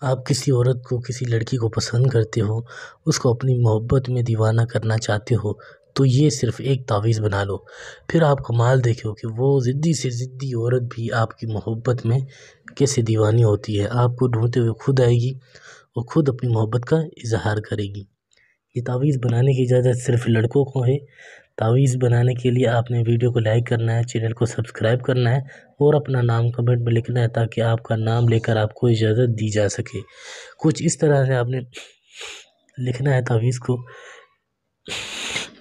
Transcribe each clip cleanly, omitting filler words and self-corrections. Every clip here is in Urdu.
آپ کسی عورت کو، کسی لڑکی کو پسند کرتے ہو، اس کو اپنی محبت میں دیوانہ کرنا چاہتے ہو، تو یہ صرف ایک تعویذ بنا لو، پھر آپ کمال دیکھو کہ وہ ضدی سے ضدی عورت بھی آپ کی محبت میں کیسے دیوانی ہوتی ہے، آپ کو ڈھونڈتے ہوئے خود آئے گی اور خود اپنی محبت کا اظہار کرے گی۔ یہ تعویذ بنانے کی اجازت صرف لڑکوں کو ہے۔ تعویذ بنانے کے لیے آپ نے ویڈیو کو لائک کرنا ہے، چینل کو سبسکرائب کرنا ہے اور اپنا نام کمنٹ میں لکھنا ہے تاکہ آپ کا نام لے کر آپ کو اجازت دی جا سکے۔ کچھ اس طرح سے آپ نے لکھنا ہے تعویذ کو،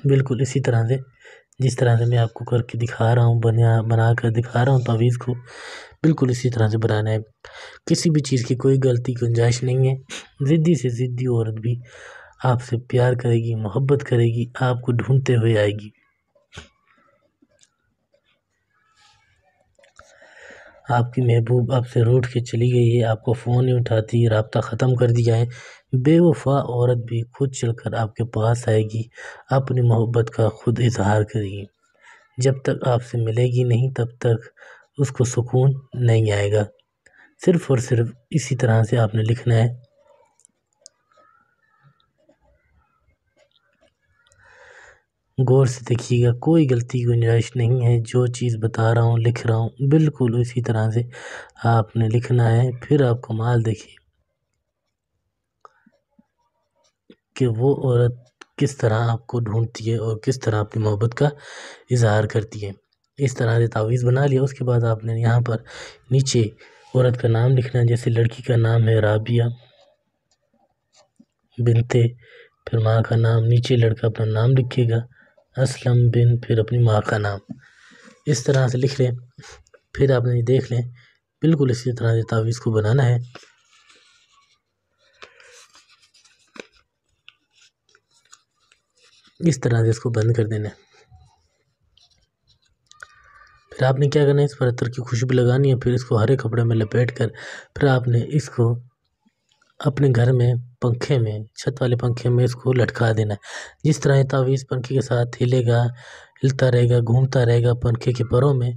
بالکل اسی طرح سے جس طرح سے میں آپ کو کر کے دکھا رہا ہوں، بنا کر دکھا رہا ہوں تعویذ کو، بالکل اسی طرح سے بنانا ہے۔ کسی بھی چیز کی کوئی غلطی گنجائش نہیں ہے۔ ضدی سے ضدی عورت بھی آپ سے پیار کرے گی، محبت کرے گی، آپ کو ڈھونڈتے ہوئے آئے گی۔ آپ کی محبوب آپ سے روٹھ کے چلی گئی ہے، آپ کو فون نہیں اٹھاتی، رابطہ ختم کر دیا ہے، بے وفا عورت بھی خود چل کر آپ کے پاس آئے گی، اپنی محبت کا خود اظہار کرے گی۔ جب تک آپ سے ملے گی نہیں تب تک اس کو سکون نہیں آئے گا۔ صرف اور صرف اسی طرح سے آپ نے لکھنا ہے۔ غور سے دیکھیے گا، کوئی غلطی گنجائش نہیں ہے، جو چیز بتا رہا ہوں لکھ رہا ہوں بالکل اسی طرح سے آپ نے لکھنا ہے۔ پھر آپ کمال دیکھیے کہ وہ عورت کس طرح آپ کو ڈھونڈتی ہے اور کس طرح اپنی محبت کا اظہار کرتی ہے۔ اس طرح سے تعویذ بنا لیا، اس کے بعد آپ نے یہاں پر نیچے عورت کا نام لکھنا ہے، جیسے لڑکی کا نام ہے رابعہ بنتے، پھر ماں کا نام، نیچے لڑکا اپنا نام لکھے گا اسلم بن، پھر اپنی ماں کا نام، اس طرح سے لکھ لیں۔ پھر آپ نے دیکھ لیں بالکل اسی طرح سے تعویذ کو بنانا ہے۔ اس طرح سے اس کو بند کر دینا ہے۔ پھر آپ نے کیا کرنا ہے، اس پر عطر کی خوشبو لگانی ہے، پھر اس کو ہرے کپڑے میں لپیٹ کر پھر آپ نے اس کو اپنے گھر میں پنکھے میں، چھت والے پنکھے میں اس کو لٹکا دینا ہے۔ جس طرح یہ تعویذ پنکھے کے ساتھ ہلے گا، ہلتا رہے گا، گھومتا رہے گا پنکھے کے پروں میں،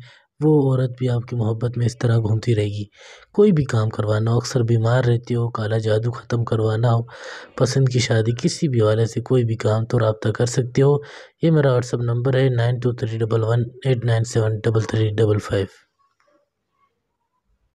وہ عورت بھی آپ کی محبت میں اس طرح گھومتی رہے گی۔ کوئی بھی کام کروانا ہو، اکثر بیمار رہتی ہو، کالا جادو ختم کروانا ہو، پسند کی شادی، کسی بھی حوالے سے کوئی بھی کام، تو رابطہ کر سکتے ہو۔ یہ میرا واٹس ایپ نمبر ہے 923118973355۔